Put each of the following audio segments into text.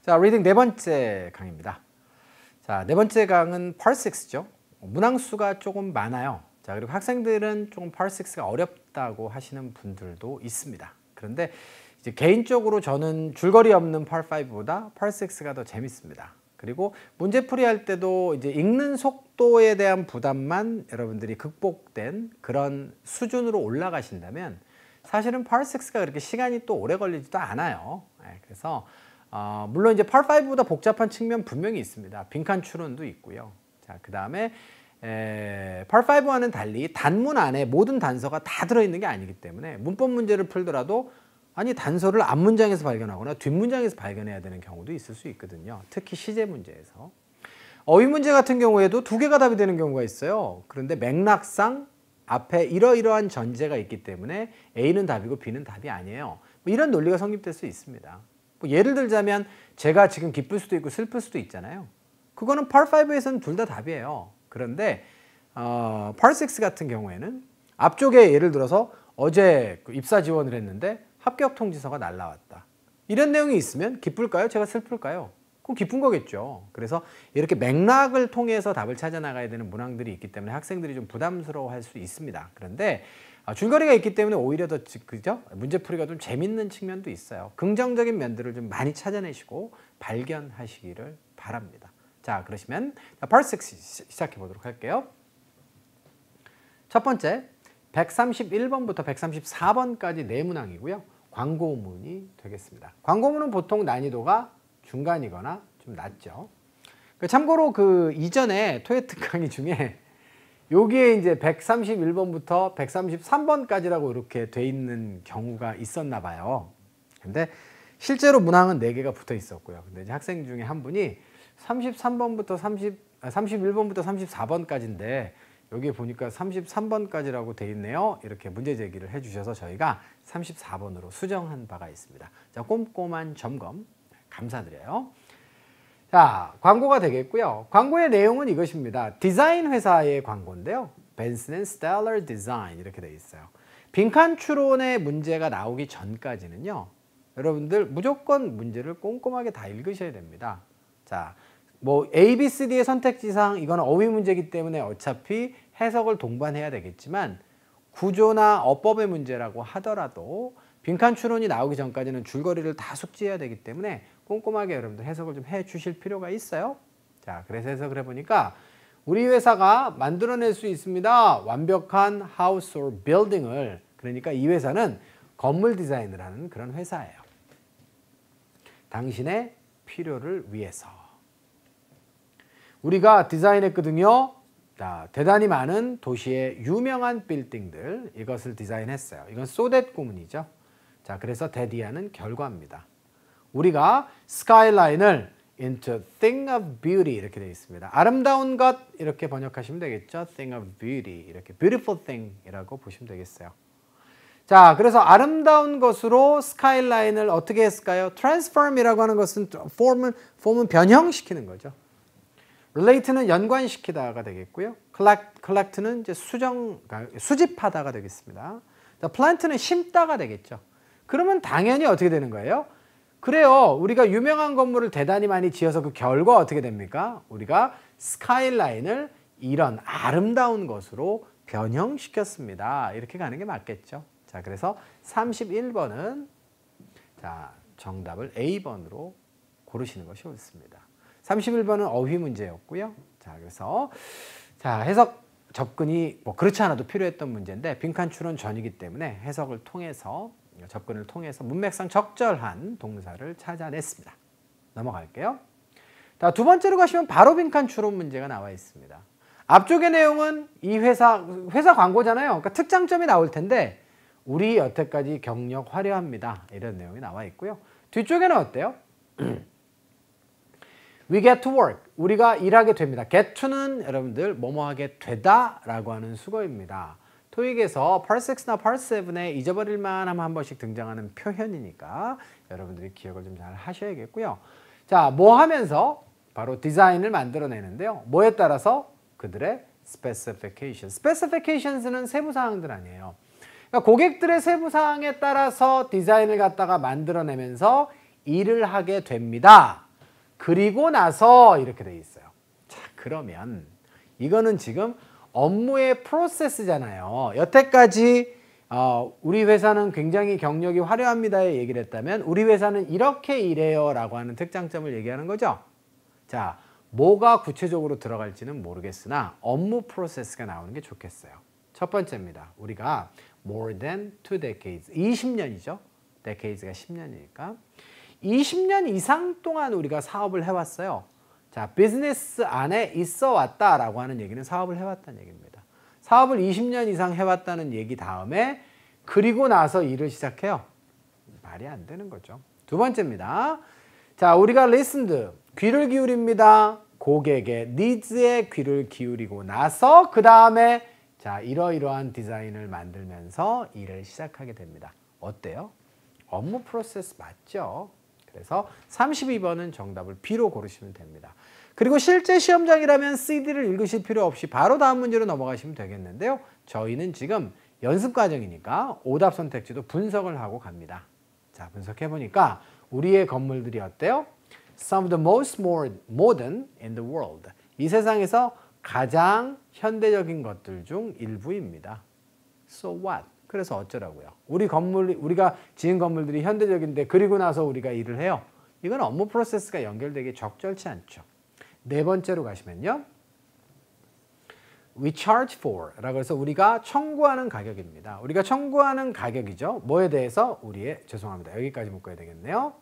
자, 리딩 네 번째 강의입니다. 자, 네 번째 강은 Part 6죠. 문항수가 조금 많아요. 자, 그리고 학생들은 조금 Part 6가 어렵다고 하시는 분들도 있습니다. 그런데 이제 개인적으로 저는 줄거리 없는 Part 5보다 Part 6가 더 재밌습니다. 그리고 문제풀이 할 때도 이제 읽는 속도에 대한 부담만 여러분들이 극복된 그런 수준으로 올라가신다면 사실은 Part 6가 그렇게 시간이 또 오래 걸리지도 않아요. 그래서 물론 이제 Part 5보다 복잡한 측면 분명히 있습니다. 빈칸 추론도 있고요. 자, 그 다음에 Part 5와는 달리 단문 안에 모든 단서가 다 들어있는 게 아니기 때문에 문법 문제를 풀더라도 아니 단서를 앞문장에서 발견하거나 뒷문장에서 발견해야 되는 경우도 있을 수 있거든요. 특히 시제 문제에서. 어휘 문제 같은 경우에도 두 개가 답이 되는 경우가 있어요. 그런데 맥락상 앞에 이러이러한 전제가 있기 때문에 A는 답이고 B는 답이 아니에요. 뭐 이런 논리가 성립될 수 있습니다. 뭐 예를 들자면 제가 지금 기쁠 수도 있고 슬플 수도 있잖아요. 그거는 Part 5에서는 둘 다 답이에요. 그런데 Part 6 같은 경우에는 앞쪽에 예를 들어서 어제 입사 지원을 했는데 합격 통지서가 날라왔다. 이런 내용이 있으면 기쁠까요? 제가 슬플까요? 그럼 기쁜 거겠죠. 그래서 이렇게 맥락을 통해서 답을 찾아 나가야 되는 문항들이 있기 때문에 학생들이 좀 부담스러워할 수 있습니다. 그런데 줄거리가 있기 때문에 오히려 더 그죠? 문제풀이가 좀 재밌는 측면도 있어요. 긍정적인 면들을 좀 많이 찾아내시고 발견하시기를 바랍니다. 자, 그러시면 Part 6 시작해 보도록 할게요. 첫 번째 131번부터 134번까지 네 문항이고요. 광고문이 되겠습니다. 광고문은 보통 난이도가 중간이거나 좀 낮죠. 참고로 그 이전에 토요특 강의 중에 여기에 이제 131번부터 133번까지라고 이렇게 돼 있는 경우가 있었나 봐요. 근데 실제로 문항은 4개가 붙어 있었고요. 근데 이제 학생 중에 한 분이 31번부터 34번까지인데 여기에 보니까 33번까지라고 돼 있네요. 이렇게 문제 제기를 해주셔서 저희가 34번으로 수정한 바가 있습니다. 자, 꼼꼼한 점검 감사드려요. 자, 광고가 되겠고요. 광고의 내용은 이것입니다. 디자인 회사의 광고인데요. Benson Stellar Design 이렇게 돼 있어요. 빈칸 추론의 문제가 나오기 전까지는요. 여러분들 무조건 문제를 꼼꼼하게 다 읽으셔야 됩니다. 자, 뭐 A, B, C, D의 선택지상 이건 어휘 문제이기 때문에 어차피 해석을 동반해야 되겠지만 구조나 어법의 문제라고 하더라도 빈칸 추론이 나오기 전까지는 줄거리를 다 숙지해야 되기 때문에 꼼꼼하게 여러분들 해석을 좀 해 주실 필요가 있어요. 자, 그래서 해석을 해보니까 우리 회사가 만들어낼 수 있습니다. 완벽한 house or building을. 그러니까 이 회사는 건물 디자인을 하는 그런 회사예요. 당신의 필요를 위해서. 우리가 디자인했거든요. 자, 대단히 많은 도시의 유명한 빌딩들 이것을 디자인했어요. 이건 소댓 구문이죠. 자, 그래서 대디하는 결과입니다. 우리가 스카이라인을 into thing of beauty 이렇게 되어 있습니다. 아름다운 것 이렇게 번역하시면 되겠죠. thing of beauty 이렇게 beautiful thing이라고 보시면 되겠어요. 자, 그래서 아름다운 것으로 스카이라인을 어떻게 했을까요? transform이라고 하는 것은 폼은 변형시키는 거죠. relate는 연관시키다가 되겠고요. collect는 이제 수집하다가 되겠습니다. 자, plant는 심다가 되겠죠. 그러면 당연히 어떻게 되는 거예요? 그래요. 우리가 유명한 건물을 대단히 많이 지어서 그 결과 어떻게 됩니까? 우리가 스카이라인을 이런 아름다운 것으로 변형시켰습니다. 이렇게 가는 게 맞겠죠. 자, 그래서 31번은 자, 정답을 A번으로 고르시는 것이 옳습니다. 31번은 어휘 문제였고요. 자, 그래서 자, 해석 접근이 뭐 그렇지 않아도 필요했던 문제인데 빈칸 추론 전이기 때문에 해석을 통해서 접근을 통해서 문맥상 적절한 동사를 찾아냈습니다. 넘어갈게요. 자, 두 번째로 가시면 바로 빈칸 추론 문제가 나와 있습니다. 앞쪽의 내용은 이 회사 광고잖아요. 그러니까 특장점이 나올 텐데 우리 여태까지 경력 화려합니다. 이런 내용이 나와 있고요. 뒤쪽에는 어때요? We get to work. 우리가 일하게 됩니다. get to는 여러분들 뭐뭐 하게 되다 라고 하는 수거입니다. 토익에서 Part 6나 Part 7에 잊어버릴 만하면 한 번씩 등장하는 표현이니까 여러분들이 기억을 좀 잘 하셔야겠고요. 자, 뭐 하면서 바로 디자인을 만들어내는데요. 뭐에 따라서 그들의 specification. specifications는 세부사항들 아니에요. 그러니까 고객들의 세부사항에 따라서 디자인을 갖다가 만들어내면서 일을 하게 됩니다. 그리고 나서 이렇게 돼 있어요. 자, 그러면 이거는 지금 업무의 프로세스잖아요. 여태까지 우리 회사는 굉장히 경력이 화려합니다에 얘기를 했다면 우리 회사는 이렇게 일해요 라고 하는 특장점을 얘기하는 거죠. 자, 뭐가 구체적으로 들어갈지는 모르겠으나 업무 프로세스가 나오는 게 좋겠어요. 첫 번째입니다. 우리가 more than 2 decades, 20년이죠. decades가 10년이니까 20년 이상 동안 우리가 사업을 해왔어요. 자, 비즈니스 안에 있어 왔다라고 하는 얘기는 사업을 해왔다는 얘기입니다. 사업을 20년 이상 해왔다는 얘기 다음에 그리고 나서 일을 시작해요. 말이 안 되는 거죠. 두 번째입니다. 자, 우리가 listened, 귀를 기울입니다. 고객의 needs에 귀를 기울이고 나서 그 다음에 자, 이러이러한 디자인을 만들면서 일을 시작하게 됩니다. 어때요? 업무 프로세스 맞죠? 그래서 32번은 정답을 B로 고르시면 됩니다. 그리고 실제 시험장이라면 CD를 읽으실 필요 없이 바로 다음 문제로 넘어가시면 되겠는데요. 저희는 지금 연습 과정이니까 오답 선택지도 분석을 하고 갑니다. 자, 분석해보니까 우리의 건물들이 어때요? Some of the most modern in the world. 이 세상에서 가장 현대적인 것들 중 일부입니다. So what? 그래서 어쩌라고요? 우리가 지은 건물들이 현대적인데 그리고 나서 우리가 일을 해요. 이건 업무 프로세스가 연결되기 적절치 않죠. 네 번째로 가시면요. We charge for 라고 해서 우리가 청구하는 가격입니다. 우리가 청구하는 가격이죠. 뭐에 대해서? 죄송합니다. 여기까지 묶어야 되겠네요.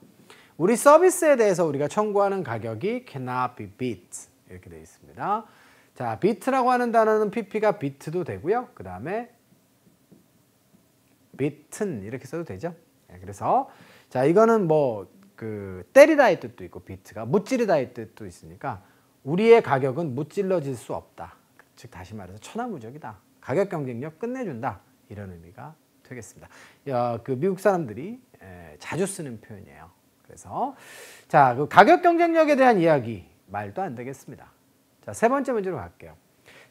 우리 서비스에 대해서 우리가 청구하는 가격이 cannot be beat 이렇게 되어 있습니다. 자, beat라고 하는 단어는 pp가 비트도 되고요. 그 다음에 beaten 이렇게 써도 되죠. 네, 그래서 자, 이거는 뭐 때리다의 뜻도 있고 비트가 무찌르다의 뜻도 있으니까 우리의 가격은 무찔러질 수 없다. 즉 다시 말해서 천하무적이다. 가격 경쟁력 끝내준다. 이런 의미가 되겠습니다. 미국 사람들이 자주 쓰는 표현이에요. 그래서 자, 그 가격 경쟁력에 대한 이야기 말도 안 되겠습니다. 자, 세 번째 문제로 갈게요.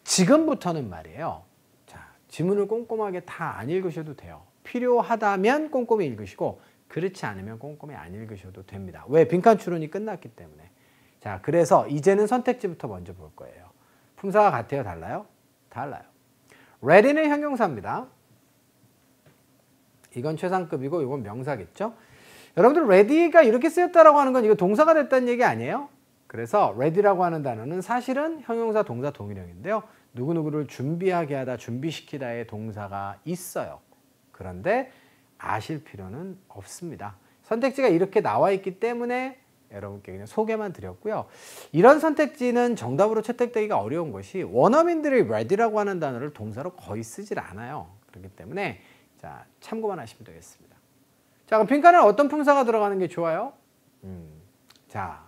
지금부터는 말이에요. 자, 지문을 꼼꼼하게 다 안 읽으셔도 돼요. 필요하다면 꼼꼼히 읽으시고 그렇지 않으면 꼼꼼히 안 읽으셔도 됩니다. 왜? 빈칸 추론이 끝났기 때문에. 자, 그래서 이제는 선택지부터 먼저 볼 거예요. 품사가 같아요? 달라요? 달라요. ready는 형용사입니다. 이건 최상급이고 이건 명사겠죠? 여러분들 ready가 이렇게 쓰였다라고 하는 건 이거 동사가 됐다는 얘기 아니에요? 그래서 ready라고 하는 단어는 사실은 형용사, 동사, 동일형인데요. 누구누구를 준비하게 하다, 준비시키다의 동사가 있어요. 그런데 아실 필요는 없습니다. 선택지가 이렇게 나와 있기 때문에 여러분께 그냥 소개만 드렸고요. 이런 선택지는 정답으로 채택되기가 어려운 것이 원어민들이 ready라고 하는 단어를 동사로 거의 쓰질 않아요. 그렇기 때문에 자, 참고만 하시면 되겠습니다. 자, 그럼 빈칸에 어떤 품사가 들어가는 게 좋아요? 자,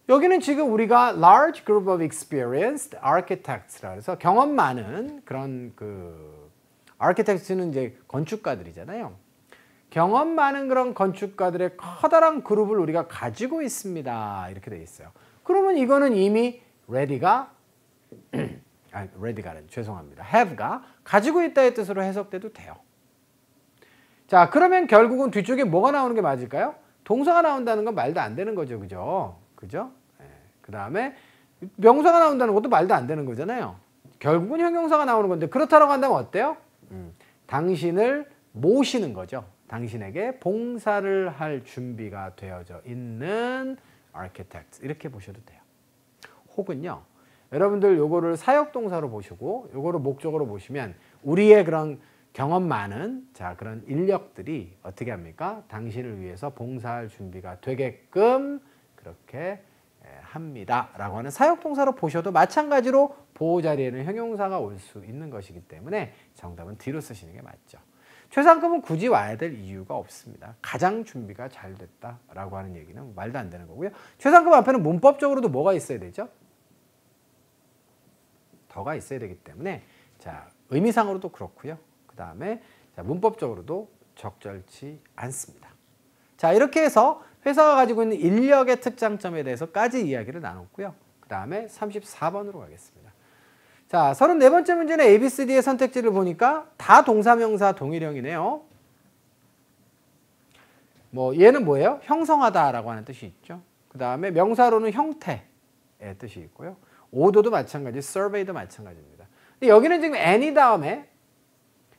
여기는 지금 우리가 large group of experienced architects라 해서 경험 많은 그런 architects는 이제 건축가들이잖아요. 경험 많은 그런 건축가들의 커다란 그룹을 우리가 가지고 있습니다. 이렇게 돼 있어요. 그러면 이거는 이미 ready가 죄송합니다. have가 가지고 있다의 뜻으로 해석돼도 돼요. 자, 그러면 결국은 뒤쪽에 뭐가 나오는 게 맞을까요? 동사가 나온다는 건 말도 안 되는 거죠. 그죠? 네. 그 다음에 명사가 나온다는 것도 말도 안 되는 거잖아요. 결국은 형용사가 나오는 건데 그렇다고 한다면 어때요? 당신을 모시는 거죠. 당신에게 봉사를 할 준비가 되어져 있는 architect 이렇게 보셔도 돼요. 혹은요. 여러분들 요거를 사역동사로 보시고 요거를 목적으로 보시면 우리의 그런 경험 많은 그런 인력들이 어떻게 합니까? 당신을 위해서 봉사할 준비가 되게끔 그렇게 합니다. 라고 하는 사역동사로 보셔도 마찬가지로 보호자리에는 형용사가 올 수 있는 것이기 때문에 정답은 D로 쓰시는 게 맞죠. 최상급은 굳이 와야 될 이유가 없습니다. 가장 준비가 잘 됐다라고 하는 얘기는 말도 안 되는 거고요. 최상급 앞에는 문법적으로도 뭐가 있어야 되죠? 더가 있어야 되기 때문에 자, 의미상으로도 그렇고요. 그 다음에 문법적으로도 적절치 않습니다. 자, 이렇게 해서 회사가 가지고 있는 인력의 특장점에 대해서까지 이야기를 나눴고요. 그 다음에 34번으로 가겠습니다. 자, 34번째 문제는 ABCD의 선택지를 보니까 다 동사명사 동일형이네요. 뭐 얘는 뭐예요? 형성하다라고 하는 뜻이 있죠. 그 다음에 명사로는 형태의 뜻이 있고요. order도 마찬가지, survey도 마찬가지입니다. 근데 여기는 지금 any 다음에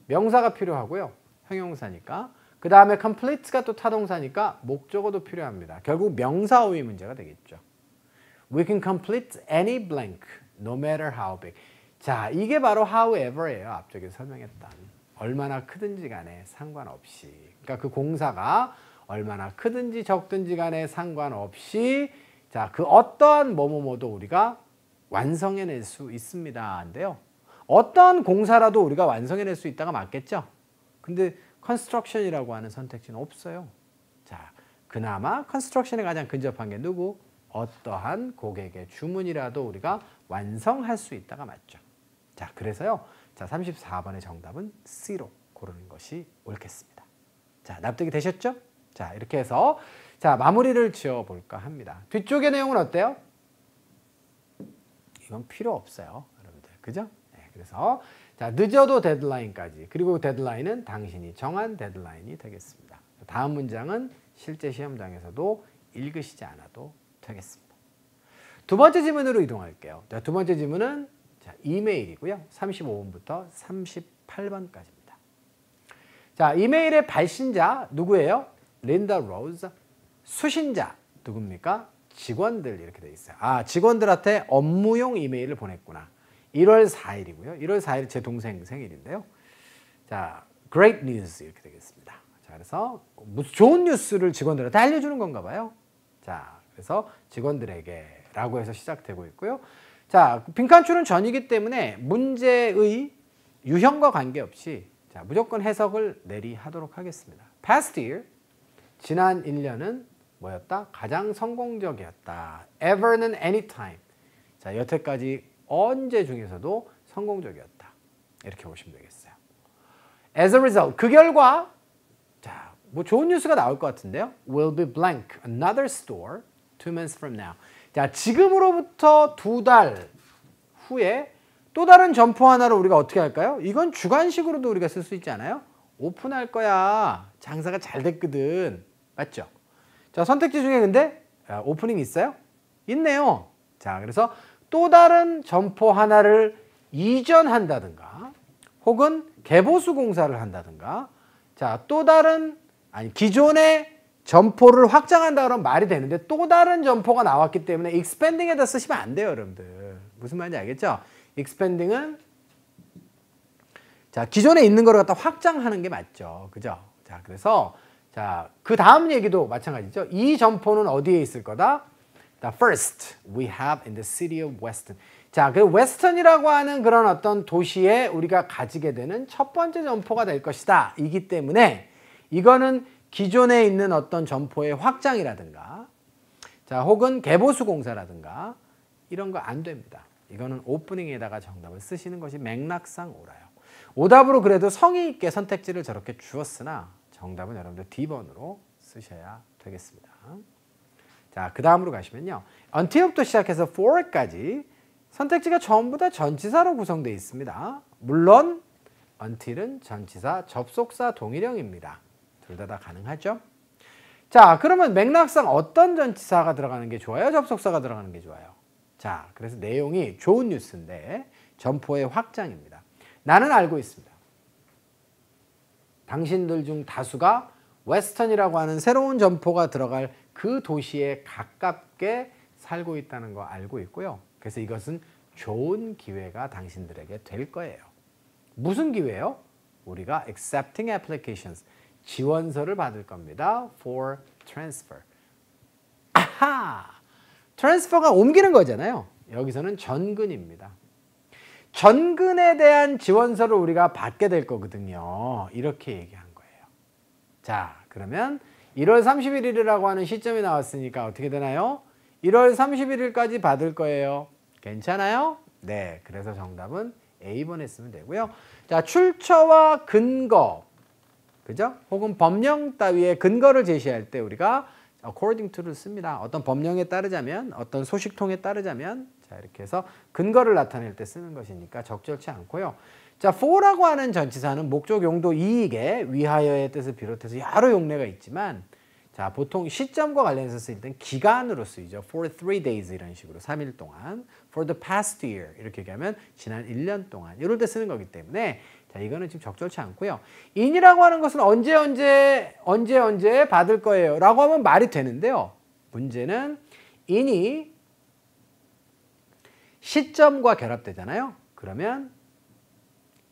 명사가 필요하고요. 형용사니까. 그 다음에 complete가 또 타동사니까 목적어도 필요합니다. 결국 명사어휘 문제가 되겠죠. We can complete any blank, no matter how big. 자, 이게 바로 however예요. 앞쪽에 설명했던. 얼마나 크든지 간에 상관없이. 그러니까 그 공사가 얼마나 크든지 적든지 간에 상관없이 자, 그 어떠한 뭐뭐뭐도 우리가 완성해낼 수 있습니다인데요. 어떠한 공사라도 우리가 완성해낼 수 있다가 맞겠죠? 근데 construction이라고 하는 선택지는 없어요. 자, 그나마 construction에 가장 근접한 게 누구? 어떠한 고객의 주문이라도 우리가 완성할 수 있다가 맞죠. 자, 그래서요. 자, 34번의 정답은 C로 고르는 것이 옳겠습니다. 자, 납득이 되셨죠? 자, 이렇게 해서 자, 마무리를 지어 볼까 합니다. 뒤쪽의 내용은 어때요? 이건 필요 없어요, 여러분들. 그죠? 네, 그래서 자, 늦어도 데드라인까지. 그리고 데드라인은 당신이 정한 데드라인이 되겠습니다. 다음 문장은 실제 시험장에서도 읽으시지 않아도 되겠습니다. 두 번째 지문으로 이동할게요. 자, 두 번째 지문은 자, 이메일이고요. 35번부터 38번까지입니다. 자, 이메일의 발신자 누구예요? 린다 로즈. 수신자 누굽니까? 직원들 이렇게 돼 있어요. 아, 직원들한테 업무용 이메일을 보냈구나. 1월 4일이고요. 1월 4일 제 동생 생일인데요. 자, great news 이렇게 되겠습니다. 자, 그래서 무슨 좋은 뉴스를 직원들한테 알려주는 건가 봐요. 자, 그래서 직원들에게라고 해서 시작되고 있고요. 자, 빈칸줄은 전이기 때문에 문제의 유형과 관계없이 자, 무조건 해석을 내리하도록 하겠습니다. Past year, 지난 1년은 뭐였다? 가장 성공적이었다. Ever는 anytime. 자, 여태까지 언제 중에서도 성공적이었다. 이렇게 보시면 되겠어요. As a result, 그 결과 자, 뭐 좋은 뉴스가 나올 것 같은데요. Will be blank, another store 2 months from now. 자, 지금으로부터 2달 후에 또 다른 점포 하나를 우리가 어떻게 할까요? 이건 주관식으로도 우리가 쓸 수 있지 않아요? 오픈할 거야. 장사가 잘 됐거든. 맞죠? 자, 선택지 중에 근데 오프닝 있어요? 있네요. 자, 그래서 또 다른 점포 하나를 이전한다든가 혹은 개보수 공사를 한다든가 자, 또 다른 기존의 점포를 확장한다 그러면 말이 되는데 또 다른 점포가 나왔기 때문에 expanding에다 쓰시면 안 돼요, 여러분들. 무슨 말인지 알겠죠? expanding은 자, 기존에 있는 거를 갖다 확장하는 게 맞죠. 그죠? 자, 그래서 자, 그 다음 얘기도 마찬가지죠. 이 점포는 어디에 있을 거다? The first we have in the city of Weston. 자, 그 웨스턴이라고 하는 그런 어떤 도시에 우리가 가지게 되는 첫 번째 점포가 될 것이다. 이기 때문에 이거는 기존에 있는 어떤 점포의 확장이라든가 자, 혹은 개보수 공사라든가 이런 거 안 됩니다. 이거는 오프닝에다가 정답을 쓰시는 것이 맥락상 옳아요. 오답으로 그래도 성의 있게 선택지를 저렇게 주었으나 정답은 여러분들 D번으로 쓰셔야 되겠습니다. 자, 그 다음으로 가시면요. until부터 시작해서 for까지 선택지가 전부 다 전치사로 구성되어 있습니다. 물론 until은 전치사, 접속사 동일형입니다. 둘 다 가능하죠. 자, 그러면 맥락상 어떤 전치사가 들어가는 게 좋아요? 접속사가 들어가는 게 좋아요? 자, 그래서 내용이 좋은 뉴스인데 점포의 확장입니다. 나는 알고 있습니다. 당신들 중 다수가 웨스턴이라고 하는 새로운 점포가 들어갈 그 도시에 가깝게 살고 있다는 거 알고 있고요. 그래서 이것은 좋은 기회가 당신들에게 될 거예요. 무슨 기회요? 우리가 accepting applications, 지원서를 받을 겁니다. for transfer. 아하! transfer가 옮기는 거잖아요. 여기서는 전근입니다. 전근에 대한 지원서를 우리가 받게 될 거거든요. 이렇게 얘기한 거예요. 자, 그러면 1월 31일이라고 하는 시점이 나왔으니까 어떻게 되나요? 1월 31일까지 받을 거예요. 괜찮아요? 네, 그래서 정답은 A번에 쓰면 되고요. 자, 출처와 근거, 그죠? 혹은 법령 따위의 근거를 제시할 때 우리가 according to를 씁니다. 어떤 법령에 따르자면, 어떤 소식통에 따르자면, 자, 이렇게 해서 근거를 나타낼 때 쓰는 것이니까 적절치 않고요. 자, for라고 하는 전치사는 목적 용도 이익에 위하여의 뜻을 비롯해서 여러 용례가 있지만 자, 보통 시점과 관련해서 쓰일 땐 기간으로 쓰이죠. For 3 days 이런 식으로 3일 동안. For the past year 이렇게 얘기하면 지난 1년 동안 이럴 때 쓰는 거기 때문에 자, 이거는 지금 적절치 않고요. in이라고 하는 것은 언제 받을 거예요 라고 하면 말이 되는데요. 문제는 in이 시점과 결합되잖아요. 그러면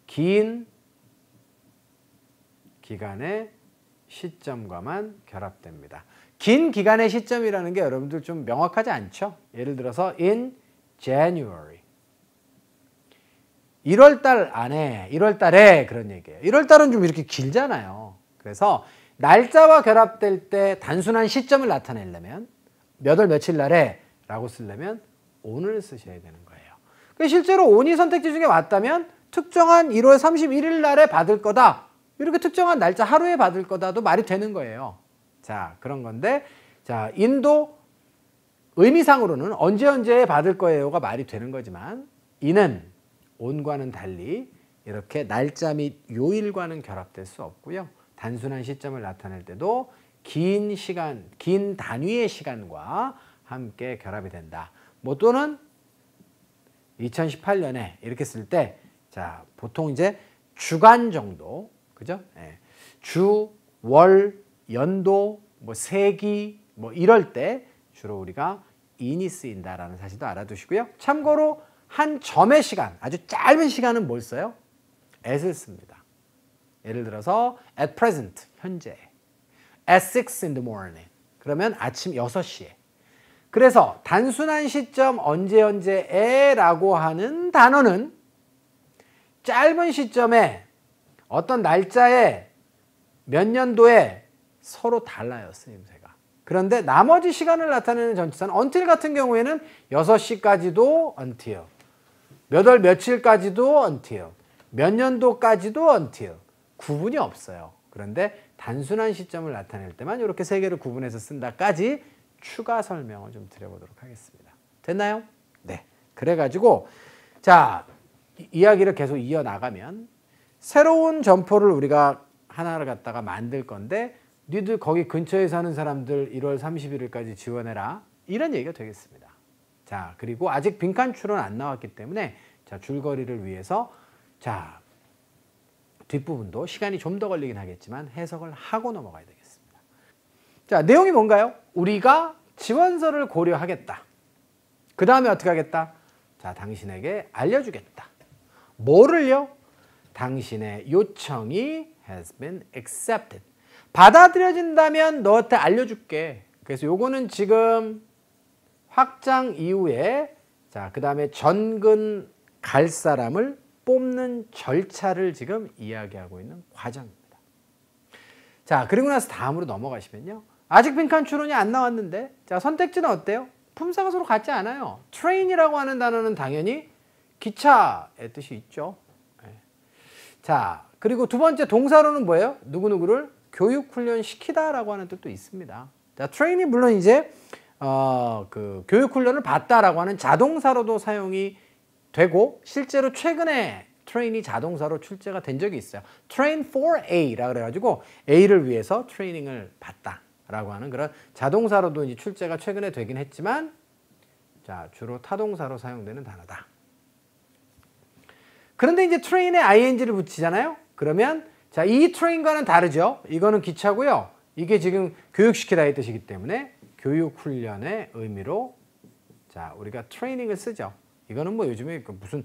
긴 기간의 시점과만 결합됩니다. 긴 기간의 시점이라는 게 여러분들 좀 명확하지 않죠? 예를 들어서 in January 1월달 안에 1월달에 그런 얘기예요. 1월달은 좀 이렇게 길잖아요. 그래서 날짜와 결합될 때 단순한 시점을 나타내려면 몇 월 며칠 날에 라고 쓰려면 on을 쓰셔야 되는 거예요. 실제로 on이 선택지 중에 왔다면 특정한 1월 31일 날에 받을 거다. 이렇게 특정한 날짜 하루에 받을 거다도 말이 되는 거예요. 자, 그런 건데, 자, 인도 의미상으로는 언제 받을 거예요가 말이 되는 거지만, 이는 on과는 달리 이렇게 날짜 및 요일과는 결합될 수 없고요. 단순한 시점을 나타낼 때도 긴 시간, 긴 단위의 시간과 함께 결합이 된다. 뭐 또는 2018년에 이렇게 쓸 때, 자, 보통 이제 주간 정도, 그죠? 예. 주, 월, 연도, 뭐 세기, 뭐 이럴 때 주로 우리가 in이 쓰인다라는 사실도 알아두시고요. 참고로 한 점의 시간, 아주 짧은 시간은 뭘 써요? at을 씁니다. 예를 들어서 at present, 현재. at 6 in the morning. 그러면 아침 6시에. 그래서 단순한 시점 언제에라고 하는 단어는 짧은 시점에 어떤 날짜에 몇 년도에 서로 달라요, 쓰임새가. 그런데 나머지 시간을 나타내는 전치사는 until 같은 경우에는 6시까지도 until, 몇 월 며칠까지도 until, 몇 년도까지도 until, 구분이 없어요. 그런데 단순한 시점을 나타낼 때만 이렇게 세 개를 구분해서 쓴다까지 추가 설명을 좀 드려보도록 하겠습니다. 됐나요? 네. 그래가지고 자, 이야기를 계속 이어나가면 새로운 점포를 우리가 하나를 갖다가 만들 건데 니들 거기 근처에 사는 사람들 1월 31일까지 지원해라. 이런 얘기가 되겠습니다. 자, 그리고 아직 빈칸 추론은 안 나왔기 때문에 자, 줄거리를 위해서 자, 뒷부분도 시간이 좀 더 걸리긴 하겠지만 해석을 하고 넘어가야 되겠습니다. 자, 내용이 뭔가요? 우리가 지원서를 고려하겠다. 그 다음에 어떻게 하겠다? 자, 당신에게 알려주겠다. 뭐를요? 당신의 요청이 has been accepted. 받아들여진다면 너한테 알려줄게. 그래서 요거는 지금 확장 이후에 자, 그 다음에 전근 갈 사람을 뽑는 절차를 지금 이야기하고 있는 과정입니다. 자, 그리고 나서 다음으로 넘어가시면요. 아직 빈칸 추론이 안 나왔는데 자, 선택지는 어때요? 품사가 서로 같지 않아요. train이라고 하는 단어는 당연히 기차의 뜻이 있죠. 자, 그리고 두 번째 동사로는 뭐예요? 누구누구를 교육 훈련 시키다라고 하는 뜻도 있습니다. 자, train이 물론 이제 그 교육 훈련을 받다라고 하는 자동사로도 사용이 되고 실제로 최근에 train이 자동사로 출제가 된 적이 있어요. train for A라 그래가지고 A를 위해서 트레이닝을 받다라고 하는 그런 자동사로도 이제 출제가 최근에 되긴 했지만 자, 주로 타동사로 사용되는 단어다. 그런데 이제 train에 ing를 붙이잖아요. 그러면 자, 이 train과는 다르죠. 이거는 기차고요. 이게 지금 교육시키다의 뜻이기 때문에 교육훈련의 의미로 자, 우리가 트레이닝을 쓰죠. 이거는 뭐 요즘에 무슨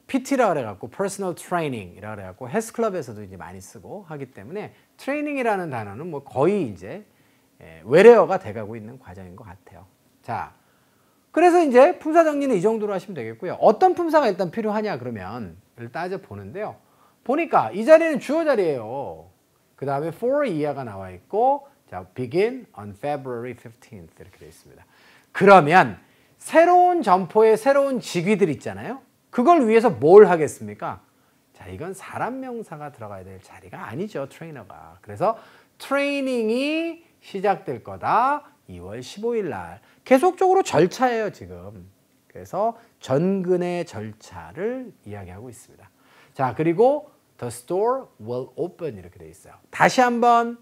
PT라 그래갖고 personal training이라 그래갖고 헬스클럽에서도 이제 많이 쓰고 하기 때문에 트레이닝이라는 단어는 뭐 거의 이제 외래어가 돼가고 있는 과정인 것 같아요. 자, 그래서 이제 품사 정리는 이 정도로 하시면 되겠고요. 어떤 품사가 일단 필요하냐 그러면 따져 보는데요. 보니까 이 자리는 주어 자리예요. 그 다음에 for 이하가 나와 있고 자, begin on February 15th 이렇게 되어 있습니다. 그러면 새로운 점포에 새로운 직위들 있잖아요. 그걸 위해서 뭘 하겠습니까? 자, 이건 사람 명사가 들어가야 될 자리가 아니죠. 트레이너가. 그래서 트레이닝이 시작될 거다. 2월 15일 날. 계속적으로 절차예요, 지금. 그래서 전근의 절차를 이야기하고 있습니다. 자, 그리고 the store will open 이렇게 되어 있어요. 다시 한번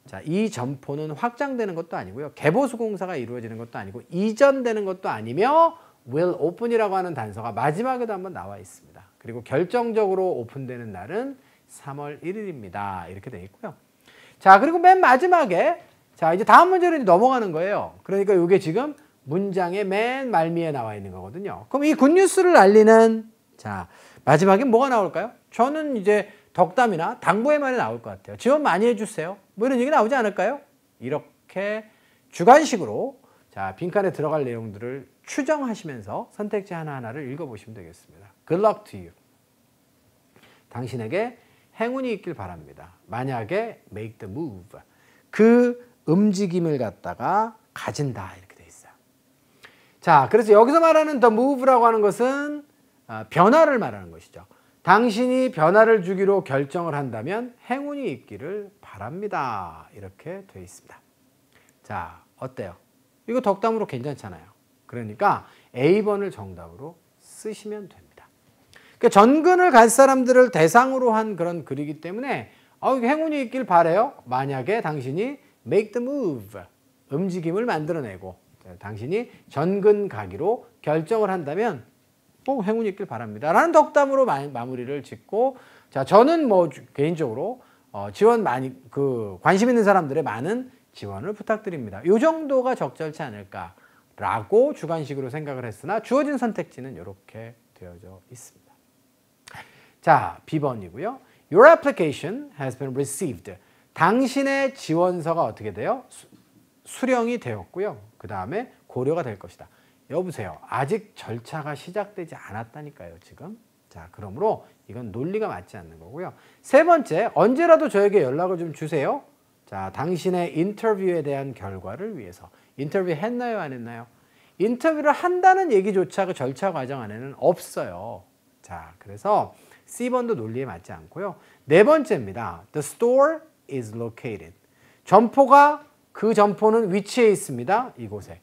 자, 이 점포는 확장되는 것도 아니고요. 개보수 공사가 이루어지는 것도 아니고 이전되는 것도 아니며 will open이라고 하는 단서가 마지막에도 한번 나와 있습니다. 그리고 결정적으로 오픈되는 날은 3월 1일입니다. 이렇게 되어 있고요. 자, 그리고 맨 마지막에 자, 이제 다음 문제로 넘어가는 거예요. 그러니까 이게 지금 문장의 맨 말미에 나와 있는 거거든요. 그럼 이 굿뉴스를 알리는 자, 마지막에 뭐가 나올까요? 저는 이제 덕담이나 당부의 말이 나올 것 같아요. 지원 많이 해주세요. 뭐 이런 얘기 나오지 않을까요? 이렇게 주관식으로 자, 빈칸에 들어갈 내용들을 추정하시면서 선택지 하나하나를 읽어보시면 되겠습니다. Good luck to you. 당신에게 행운이 있길 바랍니다. 만약에 make the move. 그 움직임을 갖다가 가진다. 이렇게 돼 있어요. 자, 그래서 여기서 말하는 the move라고 하는 것은 변화를 말하는 것이죠. 당신이 변화를 주기로 결정을 한다면 행운이 있기를 바랍니다. 이렇게 돼 있습니다. 자, 어때요? 이거 덕담으로 괜찮잖아요. 그러니까 A번을 정답으로 쓰시면 됩니다. 그러니까 전근을 갈 사람들을 대상으로 한 그런 글이기 때문에 행운이 있길 바래요. 만약에 당신이 make the move, 움직임을 만들어내고 당신이 전근 가기로 결정을 한다면 행운이 있길 바랍니다. 라는 덕담으로 마무리를 짓고 자, 저는 뭐 개인적으로 지원 많이 관심 있는 사람들의 많은 지원을 부탁드립니다. 이 정도가 적절치 않을까라고 주관식으로 생각을 했으나 주어진 선택지는 이렇게 되어져 있습니다. 자, B번이고요. Your application has been received. 당신의 지원서가 어떻게 돼요? 수령이 되었고요. 그 다음에 고려가 될 것이다. 여보세요. 아직 절차가 시작되지 않았다니까요, 지금. 자, 그러므로 이건 논리가 맞지 않는 거고요. 세 번째, 언제라도 저에게 연락을 좀 주세요. 자, 당신의 인터뷰에 대한 결과를 위해서. 인터뷰 했나요, 안 했나요? 인터뷰를 한다는 얘기조차 그 절차 과정 안에는 없어요. 자, 그래서 C번도 논리에 맞지 않고요. 네 번째입니다. The store is located. 점포가 그 점포는 위치해 있습니다. 이곳에.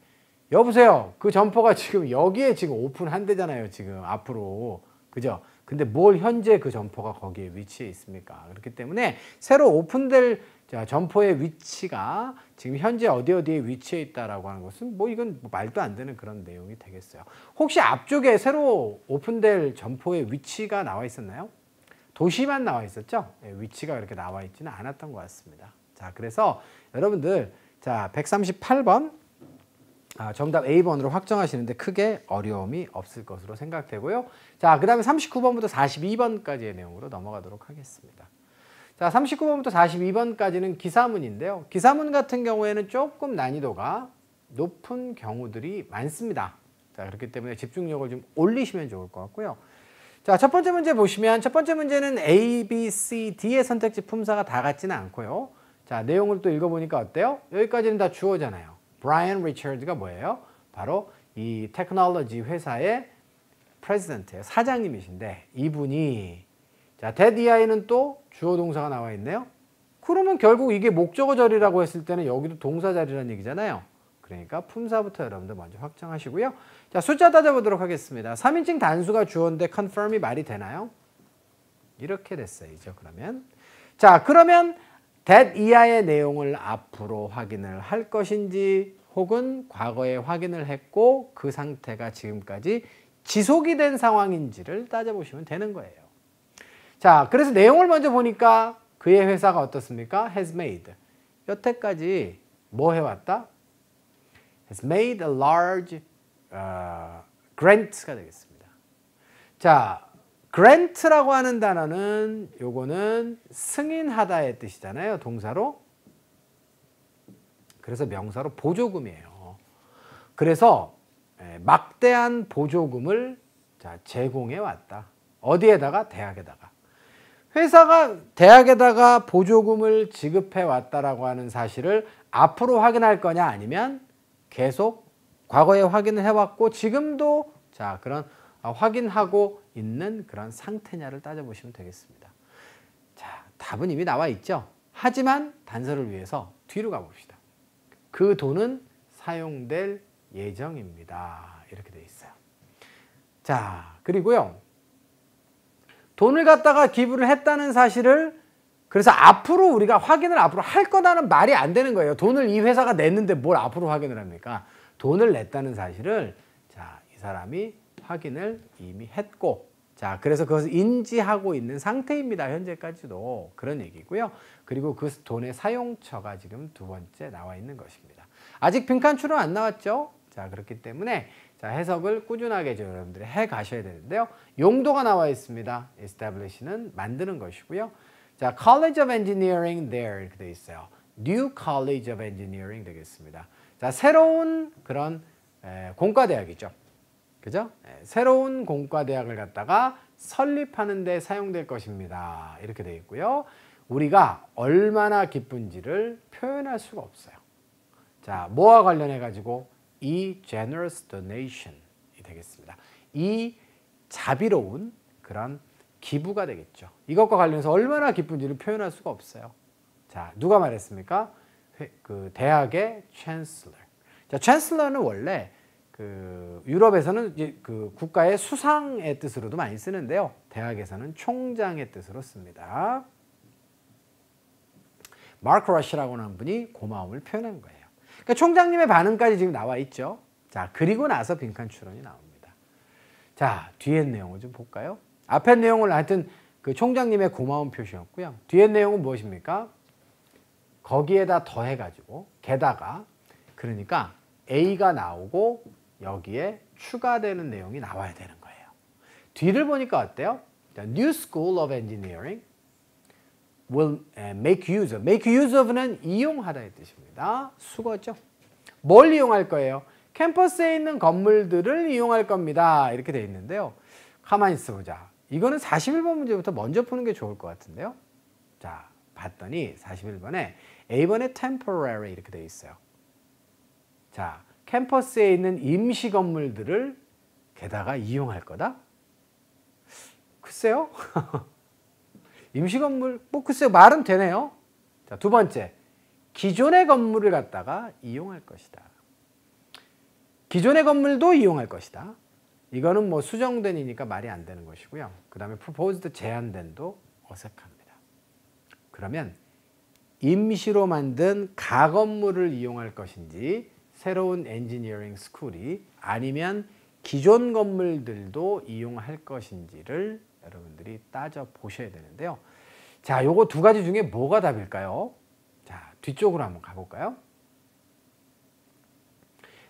여보세요. 그 점포가 지금 여기에 지금 오픈한대잖아요. 지금 앞으로. 그죠? 근데 뭘 현재 그 점포가 거기에 위치해 있습니까? 그렇기 때문에 새로 오픈될 점포의 위치가 지금 현재 어디에 위치해 있다라고 하는 것은 뭐 이건 말도 안 되는 그런 내용이 되겠어요. 혹시 앞쪽에 새로 오픈될 점포의 위치가 나와 있었나요? 도시만 나와 있었죠? 위치가 그렇게 나와 있지는 않았던 것 같습니다. 자, 그래서 여러분들 자, 138번 정답 A번으로 확정하시는데 크게 어려움이 없을 것으로 생각되고요. 자, 그 다음에 39번부터 42번까지의 내용으로 넘어가도록 하겠습니다. 자, 39번부터 42번까지는 기사문인데요. 기사문 같은 경우에는 조금 난이도가 높은 경우들이 많습니다. 자, 그렇기 때문에 집중력을 좀 올리시면 좋을 것 같고요. 자, 첫 번째 문제 보시면 첫 번째 문제는 A, B, C, D의 선택지 품사가 다 같지는 않고요. 자, 내용을 또 읽어보니까 어때요? 여기까지는 다 주어잖아요. 브라이언 리처드가 뭐예요? 바로 이 테크놀로지 회사의 프레지던트예요. 사장님이신데 이분이 자, that EI는 또 주어 동사가 나와 있네요. 그러면 결국 이게 목적어 자리라고 했을 때는 여기도 동사 자리라는 얘기잖아요. 그러니까 품사부터 여러분들 먼저 확정하시고요. 자, 숫자 따져보도록 하겠습니다. 3인칭 단수가 주어인데 confirm이 말이 되나요? 이렇게 됐어야죠. 그러면 자, 그러면 that EI의 내용을 앞으로 확인을 할 것인지 혹은 과거에 확인을 했고 그 상태가 지금까지 지속이 된 상황인지를 따져보시면 되는 거예요. 자, 그래서 내용을 먼저 보니까 그의 회사가 어떻습니까? has made. 여태까지 뭐 해왔다? has made a large grant가 되겠습니다. 자, grant라고 하는 단어는 요거는 승인하다의 뜻이잖아요. 동사로. 그래서 명사로 보조금이에요. 그래서 막대한 보조금을 제공해 왔다. 어디에다가? 대학에다가. 회사가 대학에다가 보조금을 지급해 왔다라고 하는 사실을 앞으로 확인할 거냐 아니면 계속 과거에 확인을 해왔고 지금도 자, 그런 확인하고 있는 그런 상태냐를 따져보시면 되겠습니다. 자, 답은 이미 나와 있죠. 하지만 단서를 위해서 뒤로 가봅시다. 그 돈은 사용될 예정입니다. 이렇게 되어 있어요. 자, 그리고요. 돈을 갖다가 기부를 했다는 사실을 그래서 앞으로 우리가 확인을 앞으로 할 거다는 말이 안 되는 거예요. 돈을 이 회사가 냈는데 뭘 앞으로 확인을 합니까? 돈을 냈다는 사실을 자, 이 사람이 확인을 이미 했고, 자, 그래서 그것을 인지하고 있는 상태입니다. 현재까지도. 그런 얘기고요. 그리고 그 돈의 사용처가 지금 두 번째 나와 있는 것입니다. 아직 빈칸 추론 안 나왔죠? 자, 그렇기 때문에 자, 해석을 꾸준하게 여러분들이 해 가셔야 되는데요. 용도가 나와 있습니다. establish는 만드는 것이고요. 자, College of Engineering there 이렇게 되어 있어요. New College of Engineering 되겠습니다. 자, 새로운 그런 공과대학이죠. 그죠? 새로운 공과대학을 갖다가 설립하는 데 사용될 것입니다. 이렇게 되어 있고요. 우리가 얼마나 기쁜지를 표현할 수가 없어요. 자, 뭐와 관련해 가지고 이 generous donation이 되겠습니다. 이 자비로운 그런 기부가 되겠죠. 이것과 관련해서 얼마나 기쁜지를 표현할 수가 없어요. 자, 누가 말했습니까? 그 대학의 chancellor. 자, chancellor는 원래 그 유럽에서는 이제 그 국가의 수상의 뜻으로도 많이 쓰는데요. 대학에서는 총장의 뜻으로 씁니다. 마크 러시라고 하는 분이 고마움을 표현한 거예요. 그러니까 총장님의 반응까지 지금 나와 있죠. 자, 그리고 나서 빈칸 추론이 나옵니다. 자, 뒤에 내용을 좀 볼까요? 앞에 내용을 하여튼 그 총장님의 고마운 표시였고요. 뒤에 내용은 무엇입니까? 거기에다 더해가지고 게다가 그러니까 A가 나오고 여기에 추가되는 내용이 나와야 되는 거예요. 뒤를 보니까 어때요? New School of Engineering will make use of. make use of는 이용하다의 뜻입니다. 수거죠. 뭘 이용할 거예요? 캠퍼스에 있는 건물들을 이용할 겁니다. 이렇게 돼 있는데요. 가만히 있어보자. 이거는 41번 문제부터 먼저 푸는 게 좋을 것 같은데요. 자, 봤더니 41번에 A번에 temporary 이렇게 돼 있어요. 자, 캠퍼스에 있는 임시 건물들을 게다가 이용할 거다? 글쎄요. 임시 건물, 뭐 글쎄요. 말은 되네요. 자, 두 번째. 기존의 건물을 갖다가 이용할 것이다. 기존의 건물도 이용할 것이다. 이거는 뭐 수정된이니까 말이 안 되는 것이고요. 그 다음에 proposed 제한된도 어색합니다. 그러면 임시로 만든 가건물을 이용할 것인지 새로운 엔지니어링 스쿨이 아니면 기존 건물들도 이용할 것인지를 여러분들이 따져 보셔야 되는데요. 자, 요거 두 가지 중에 뭐가 답일까요? 자, 뒤쪽으로 한번 가볼까요?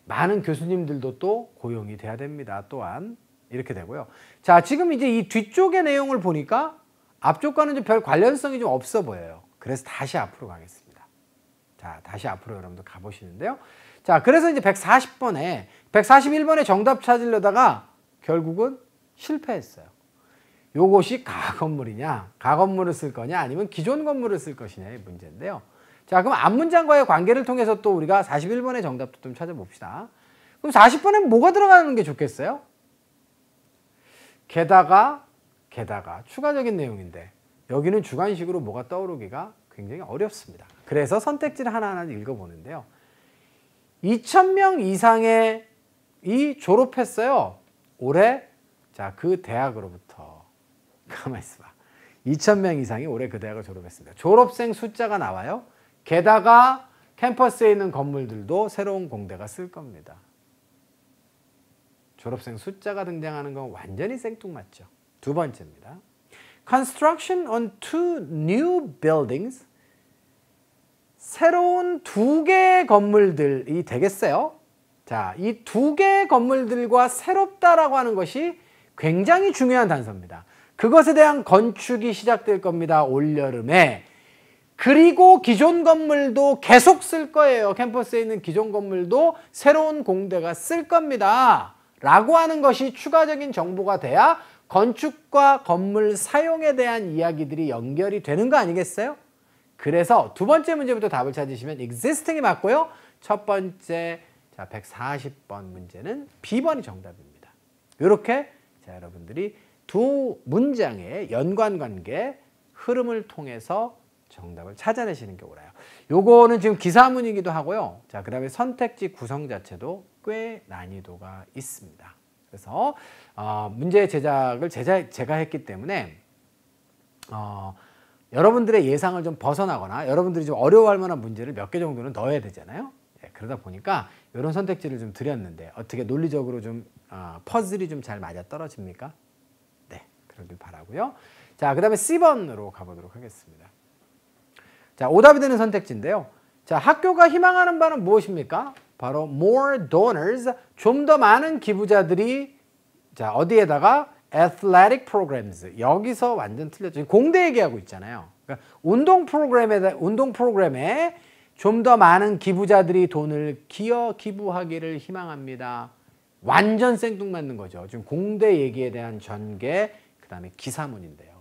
많은 교수님들도 또 고용이 돼야 됩니다. 또한 이렇게 되고요. 자, 지금 이제 이 뒤쪽의 내용을 보니까 앞쪽과는 좀 별 관련성이 좀 없어 보여요. 그래서 다시 앞으로 가겠습니다. 자, 다시 앞으로 여러분들 가보시는데요. 자, 그래서 이제 140번에 141번에 정답 찾으려다가 결국은 실패했어요. 요것이 가건물이냐, 가건물을 쓸 거냐, 아니면 기존 건물을 쓸 것이냐의 문제인데요. 자, 그럼 앞문장과의 관계를 통해서 또 우리가 41번의 정답도 좀 찾아봅시다. 그럼 40번에 뭐가 들어가는 게 좋겠어요? 게다가 추가적인 내용인데 여기는 주관식으로 뭐가 떠오르기가 굉장히 어렵습니다. 그래서 선택지를 하나하나 읽어보는데요. 2,000명 이상의 이 졸업했어요. 올해 자, 그 대학으로부터 가만히 있어봐. 2,000명 이상이 올해 그 대학을 졸업했습니다. 졸업생 숫자가 나와요. 게다가 캠퍼스에 있는 건물들도 새로운 공대가 쓸 겁니다. 졸업생 숫자가 등장하는 건 완전히 생뚱맞죠. 두 번째입니다. Construction on two new buildings. 새로운 두 개의 건물들이 되겠어요. 자, 이 두 개의 건물들과 새롭다라고 하는 것이 굉장히 중요한 단서입니다. 그것에 대한 건축이 시작될 겁니다. 올여름에. 그리고 기존 건물도 계속 쓸 거예요. 캠퍼스에 있는 기존 건물도 새로운 공대가 쓸 겁니다. 라고 하는 것이 추가적인 정보가 돼야 건축과 건물 사용에 대한 이야기들이 연결이 되는 거 아니겠어요? 그래서 두 번째 문제부터 답을 찾으시면 existing이 맞고요. 첫 번째 자 140번 문제는 B번이 정답입니다. 이렇게 자, 여러분들이 두 문장의 연관관계 흐름을 통해서 정답을 찾아내시는 게 옳아요. 요거는 지금 기사문이기도 하고요. 자, 그 다음에 선택지 구성 자체도 꽤 난이도가 있습니다. 그래서 문제 제작을 제가 했기 때문에 여러분들의 예상을 좀 벗어나거나 여러분들이 좀 어려워할 만한 문제를 몇 개 정도는 넣어야 되잖아요. 예, 그러다 보니까 이런 선택지를 좀 드렸는데 어떻게 논리적으로 좀 퍼즐이 좀 잘 맞아 떨어집니까? 네, 그러길 바라고요. 자, 그 다음에 C번으로 가보도록 하겠습니다. 자, 오답이 되는 선택지인데요. 자, 학교가 희망하는 바는 무엇입니까? 바로 more donors, 좀 더 많은 기부자들이 자, 어디에다가 athletic programs. 여기서 완전 틀렸죠. 공대 얘기하고 있잖아요. 그러니까 운동 프로그램에 좀 더 많은 기부자들이 돈을 기부하기를 희망합니다. 완전 생뚱맞는 거죠. 지금 공대 얘기에 대한 전개, 그 다음에 기사문인데요.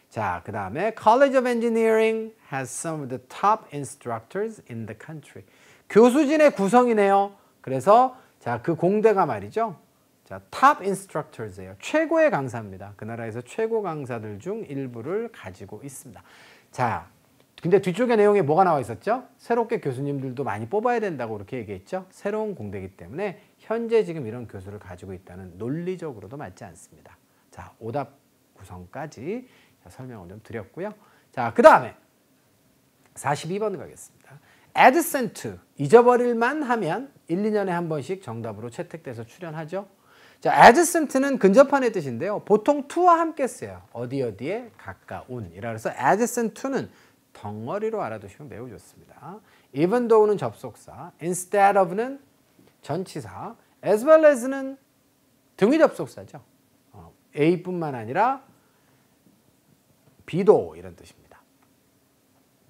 자, 그 다음에 College of Engineering has some of the top instructors in the country. 교수진의 구성이네요. 그래서 자, 그 공대가 말이죠. 자, top instructors예요. 최고의 강사입니다. 그 나라에서 최고 강사들 중 일부를 가지고 있습니다. 자, 근데 뒤쪽에 내용에 뭐가 나와 있었죠? 새롭게 교수님들도 많이 뽑아야 된다고 그렇게 얘기했죠. 새로운 공대이기 때문에 현재 지금 이런 교수를 가지고 있다는 논리적으로도 맞지 않습니다. 자, 오답 구성까지 설명을 좀 드렸고요. 자, 그 다음에 42번 가겠습니다. add sent to, 잊어버릴만 하면 1, 2년에 한 번씩 정답으로 채택돼서 출연하죠. 자, adjacent는 근접한의 뜻인데요. 보통 to와 함께 써요. 어디에 가까운이라 그래서 adjacent to는 덩어리로 알아두시면 매우 좋습니다. even though는 접속사, instead of는 전치사, as well as는 등위 접속사죠. A뿐만 아니라 B도 이런 뜻입니다.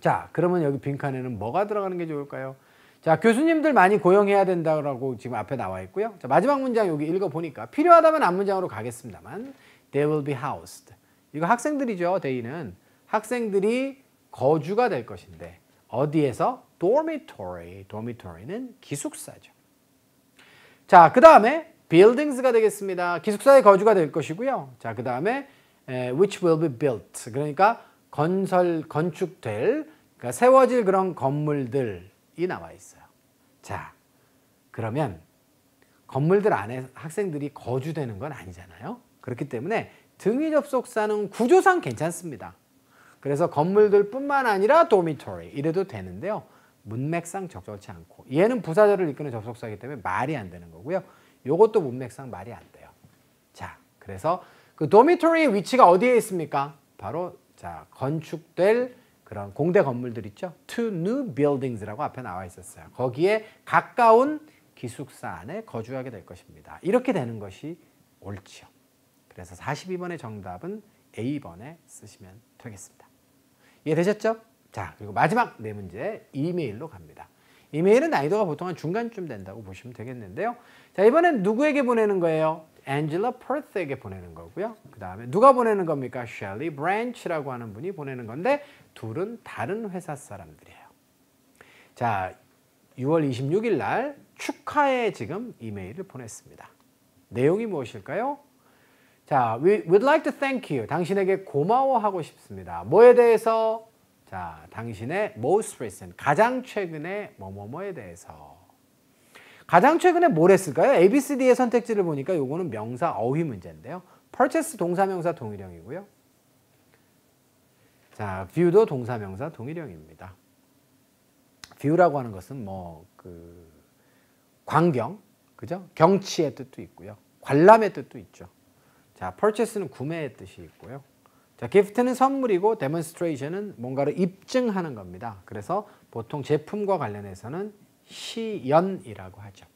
자, 그러면 여기 빈칸에는 뭐가 들어가는 게 좋을까요? 자, 교수님들 많이 고용해야 된다고 지금 앞에 나와 있고요. 자, 마지막 문장 여기 읽어보니까 필요하다면 앞문장으로 가겠습니다만 They will be housed. 이거 학생들이죠. they는 학생들이 거주가 될 것인데 어디에서? dormitory. dormitory는 기숙사죠. 자, 그 다음에 buildings가 되겠습니다. 기숙사에 거주가 될 것이고요. 자, 그 다음에 which will be built. 그러니까 건축될, 그러니까 세워질 그런 건물들이 나와 있어요. 자, 그러면 건물들 안에 학생들이 거주되는 건 아니잖아요. 그렇기 때문에 등위 접속사는 구조상 괜찮습니다. 그래서 건물들 뿐만 아니라 dormitory 이래도 되는데요. 문맥상 적절치 않고 얘는 부사절을 이끄는 접속사이기 때문에 말이 안 되는 거고요. 요것도 문맥상 말이 안 돼요. 자, 그래서 그 dormitory의 위치가 어디에 있습니까? 바로 자, 건축될 그런 공대 건물들 있죠. Two new buildings라고 앞에 나와 있었어요. 거기에 가까운 기숙사 안에 거주하게 될 것입니다. 이렇게 되는 것이 옳지요. 그래서 42번의 정답은 A번에 쓰시면 되겠습니다. 이해되셨죠? 자, 그리고 마지막 네 문제 이메일로 갑니다. 이메일은 난이도가 보통 한 중간쯤 된다고 보시면 되겠는데요. 자, 이번엔 누구에게 보내는 거예요? Angela Perth에게 보내는 거고요. 그 다음에 누가 보내는 겁니까? Shelley Branch라고 하는 분이 보내는 건데 둘은 다른 회사 사람들이에요. 자, 6월 26일 날 축하의 지금 이메일을 보냈습니다. 내용이 무엇일까요? 자, we would like to thank you. 당신에게 고마워하고 싶습니다. 뭐에 대해서? 자, 당신의 most recent, 가장 최근의 뭐뭐뭐에 대해서. 가장 최근에 뭘 했을까요? ABCD의 선택지를 보니까 요거는 명사 어휘 문제인데요. purchase 동사명사 동일형이고요. 자, view도 동사명사 동일형입니다. view라고 하는 것은 뭐 그 광경, 그죠? 경치의 뜻도 있고요. 관람의 뜻도 있죠. 자, purchase는 구매의 뜻이 있고요. 자, gift는 선물이고 demonstration은 뭔가를 입증하는 겁니다. 그래서 보통 제품과 관련해서는 시연이라고 하죠.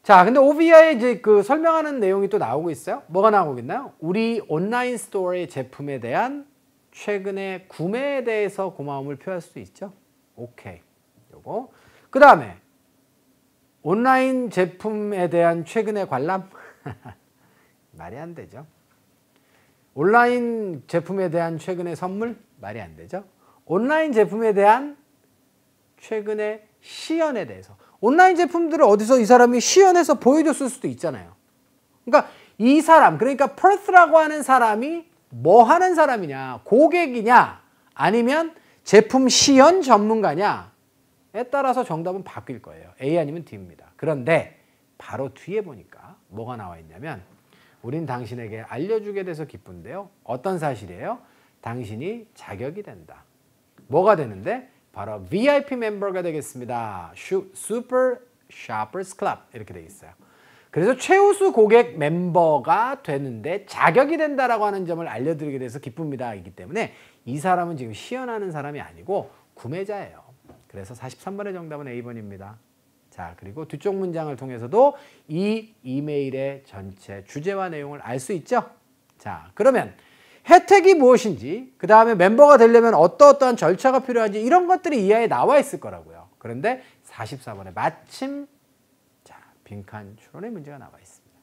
자, 근데 오비아에 이제 그 설명하는 내용이 또 나오고 있어요. 뭐가 나오고 있나요? 우리 온라인 스토어의 제품에 대한 최근의 구매에 대해서 고마움을 표할 수 있죠. 오케이. 요거. 그 다음에 온라인 제품에 대한 최근의 관람? 말이 안 되죠. 온라인 제품에 대한 최근의 선물? 말이 안 되죠. 온라인 제품에 대한 최근의 시연에 대해서. 온라인 제품들을 어디서 이 사람이 시연해서 보여줬을 수도 있잖아요. 그러니까 이 사람, 그러니까 퍼스라고 하는 사람이 뭐 하는 사람이냐, 고객이냐, 아니면 제품 시연 전문가냐에 따라서 정답은 바뀔 거예요. A 아니면 D입니다. 그런데 바로 뒤에 보니까 뭐가 나와 있냐면 우린 당신에게 알려주게 돼서 기쁜데요. 어떤 사실이에요? 당신이 자격이 된다. 뭐가 되는데? 바로 VIP 멤버가 되겠습니다. Super Shoppers Club 이렇게 되어 있어요. 그래서 최우수 고객 멤버가 되는데 자격이 된다라고 하는 점을 알려드리게 돼서 기쁩니다. 이기 때문에 이 사람은 지금 시연하는 사람이 아니고 구매자예요. 그래서 43번의 정답은 A번입니다. 자, 그리고 뒤쪽 문장을 통해서도 이 이메일의 전체 주제와 내용을 알 수 있죠? 자, 그러면 혜택이 무엇인지, 그 다음에 멤버가 되려면 어떠한 절차가 필요한지 이런 것들이 이하에 나와 있을 거라고요. 그런데 44번에 마침 빈칸 추론의 문제가 나와 있습니다.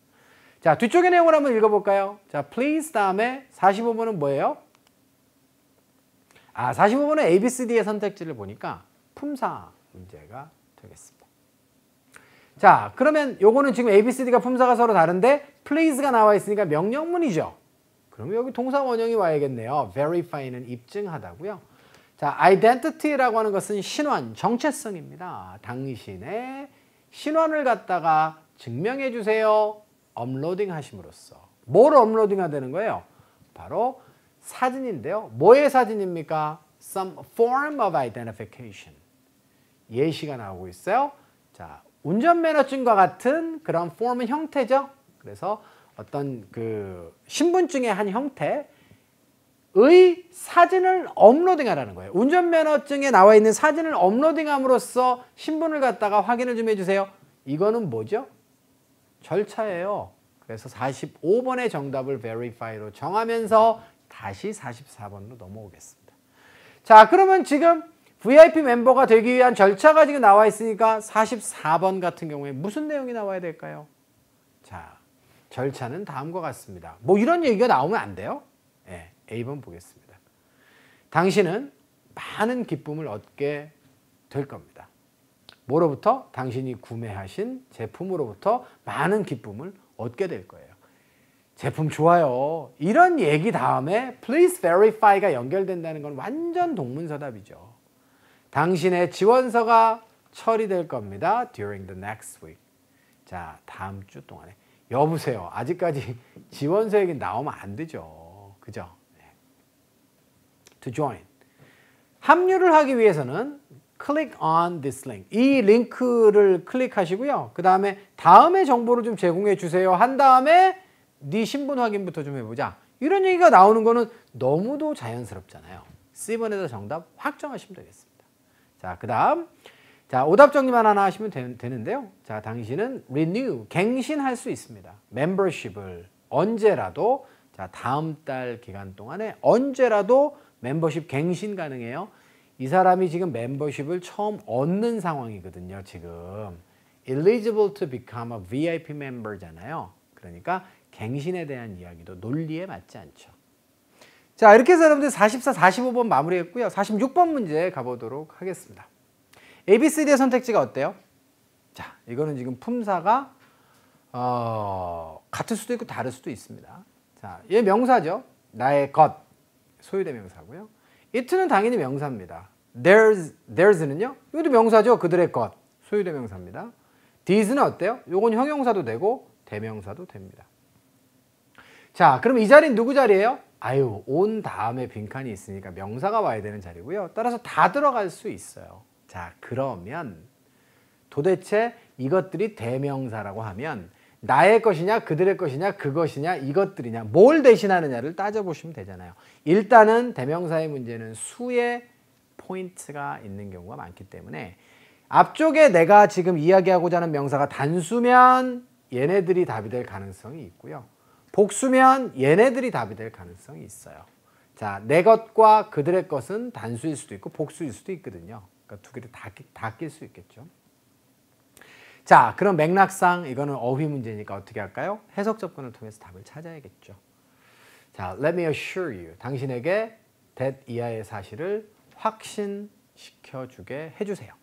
자, 뒤쪽의 내용을 한번 읽어볼까요? 자, please 다음에 45번은 뭐예요? 45번은 ABCD의 선택지를 보니까 품사 문제가 되겠습니다. 자, 그러면 요거는 지금 ABCD가 품사가 서로 다른데 please가 나와 있으니까 명령문이죠. 그러면 여기 동사 원형이 와야겠네요. verify는 입증하다고요. 자, identity라고 하는 것은 신원, 정체성입니다. 당신의 신원을 갖다가 증명해 주세요. 업로딩 하심으로써. 뭘 업로딩 하다는 거예요? 바로 사진인데요. 뭐의 사진입니까? Some form of identification. 예시가 나오고 있어요. 자, 운전면허증과 같은 그런 폼은 형태죠. 그래서 어떤 그 신분증의 한 형태의 사진을 업로딩하라는 거예요. 운전면허증에 나와 있는 사진을 업로딩함으로써 신분을 갖다가 확인을 좀 해주세요. 이거는 뭐죠? 절차예요. 그래서 45번의 정답을 verify로 정하면서 다시 44번으로 넘어오겠습니다. 자, 그러면 지금 VIP 멤버가 되기 위한 절차가 지금 나와 있으니까 44번 같은 경우에 무슨 내용이 나와야 될까요? 자, 절차는 다음과 같습니다. 뭐 이런 얘기가 나오면 안 돼요. 네, A번 보겠습니다. 당신은 많은 기쁨을 얻게 될 겁니다. 뭐로부터? 당신이 구매하신 제품으로부터 많은 기쁨을 얻게 될 거예요. 제품 좋아요. 이런 얘기 다음에 please verify가 연결된다는 건 완전 동문서답이죠. 당신의 지원서가 처리될 겁니다. during the next week. 자, 다음 주 동안에. 여보세요. 아직까지 지원서 얘기 나오면 안 되죠. 그죠? 네. To join. 합류를 하기 위해서는 click on this link. 이 링크를 클릭하시고요. 그 다음에 다음의 정보를 좀 제공해 주세요. 한 다음에 네 신분 확인부터 좀 해보자. 이런 얘기가 나오는 거는 너무도 자연스럽잖아요. C번에서 정답 확정하시면 되겠습니다. 자, 그 다음. 자, 오답 정리만 하나 하시면 되는데요. 자, 당신은 renew, 갱신할 수 있습니다. membership을 언제라도, 자, 다음 달 기간 동안에 언제라도 멤버십 갱신 가능해요. 이 사람이 지금 멤버십을 처음 얻는 상황이거든요. 지금 eligible to become a VIP member잖아요. 그러니까 갱신에 대한 이야기도 논리에 맞지 않죠. 자, 이렇게 해서 여러분들 44, 45번 마무리했고요. 46번 문제 가보도록 하겠습니다. ABCD의 선택지가 어때요? 자, 이거는 지금 품사가 같을 수도 있고 다를 수도 있습니다. 자, 얘 명사죠. 나의 것, 소유대명사고요. it는 당연히 명사입니다. theirs는요? 이것도 명사죠. 그들의 것, 소유대명사입니다. these는 어때요? 이건 형용사도 되고 대명사도 됩니다. 자, 그럼 이 자리는 누구 자리예요? 아유, 온 다음에 빈칸이 있으니까 명사가 와야 되는 자리고요. 따라서 다 들어갈 수 있어요. 자, 그러면 도대체 이것들이 대명사라고 하면 나의 것이냐, 그들의 것이냐, 그것이냐, 이것들이냐, 뭘 대신하느냐를 따져보시면 되잖아요. 일단은 대명사의 문제는 수의 포인트가 있는 경우가 많기 때문에 앞쪽에 내가 지금 이야기하고자 하는 명사가 단수면 얘네들이 답이 될 가능성이 있고요. 복수면 얘네들이 답이 될 가능성이 있어요. 자, 내 것과 그들의 것은 단수일 수도 있고 복수일 수도 있거든요. 그러니까 두 개를 다 낄 수 있겠죠. 자, 그럼 맥락상 이거는 어휘 문제니까 어떻게 할까요? 해석 접근을 통해서 답을 찾아야겠죠. 자, let me assure you. 당신에게 that 이하의 사실을 확신시켜주게 해주세요.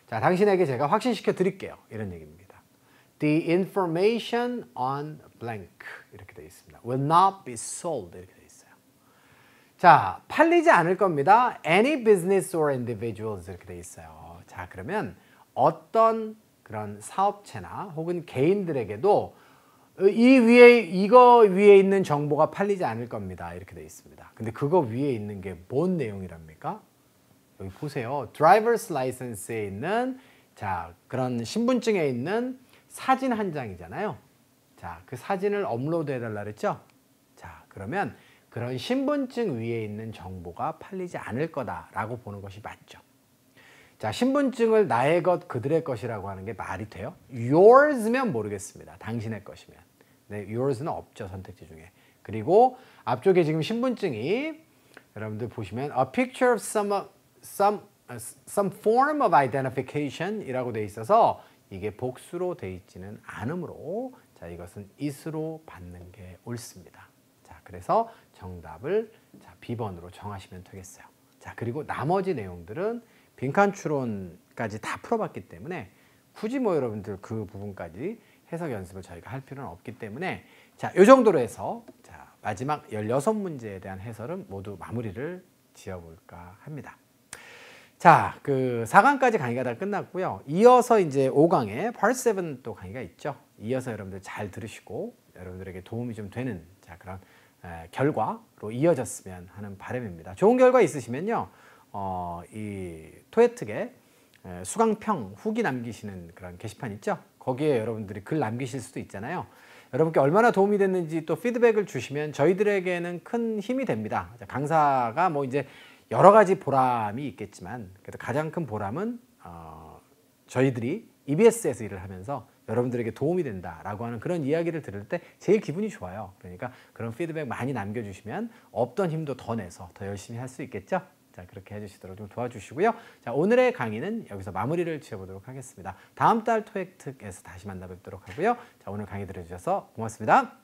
자, 당신에게 제가 확신시켜 드릴게요. 이런 얘기입니다. The information on blank 이렇게 되어 있습니다. will not be sold 이렇게 되어 있어요. 자, 팔리지 않을 겁니다. Any business or individuals 이렇게 되어 있어요. 자, 그러면 어떤 그런 사업체나 혹은 개인들에게도 이거 위에 있는 정보가 팔리지 않을 겁니다. 이렇게 되어 있습니다. 근데 그거 위에 있는 게 뭔 내용이랍니까? 여기 보세요. 드라이버스 라이선스에 있는 자, 그런 신분증에 있는 사진 한 장이잖아요. 자, 그 사진을 업로드 해달라 그랬죠? 자, 그러면 그런 신분증 위에 있는 정보가 팔리지 않을 거다라고 보는 것이 맞죠. 자, 신분증을 나의 것, 그들의 것이라고 하는 게 말이 돼요? Yours면 모르겠습니다. 당신의 것이면. 네, Yours는 없죠, 선택지 중에. 그리고 앞쪽에 지금 신분증이 여러분들 보시면 A picture of some form of identification 이라고 돼 있어서 이게 복수로 돼 있지는 않으므로 자, 이것은 it으로 받는 게 옳습니다. 자, 그래서 정답을 자, B번으로 정하시면 되겠어요. 자, 그리고 나머지 내용들은 빈칸 추론까지 다 풀어봤기 때문에 굳이 뭐 여러분들 그 부분까지 해석 연습을 저희가 할 필요는 없기 때문에 자, 이 정도로 해서 자, 마지막 16문제에 대한 해설은 모두 마무리를 지어볼까 합니다. 자, 그 4강까지 강의가 다 끝났고요. 이어서 이제 5강에 Part 7 또 강의가 있죠. 이어서 여러분들 잘 들으시고 여러분들에게 도움이 좀 되는 자, 그런 결과로 이어졌으면 하는 바람입니다. 좋은 결과 있으시면요. 이 토해특에 수강평 후기 남기시는 그런 게시판 있죠. 거기에 여러분들이 글 남기실 수도 있잖아요. 여러분께 얼마나 도움이 됐는지 또 피드백을 주시면 저희들에게는 큰 힘이 됩니다. 강사가 뭐 이제 여러 가지 보람이 있겠지만 그래도 가장 큰 보람은 저희들이 EBS에서 일을 하면서 여러분들에게 도움이 된다라고 하는 그런 이야기를 들을 때 제일 기분이 좋아요. 그러니까 그런 피드백 많이 남겨주시면 없던 힘도 더 내서 더 열심히 할 수 있겠죠. 자, 그렇게 해주시도록 좀 도와주시고요. 자, 오늘의 강의는 여기서 마무리를 지어보도록 하겠습니다. 다음 달 토익특에서 다시 만나 뵙도록 하고요. 자, 오늘 강의 들어주셔서 고맙습니다.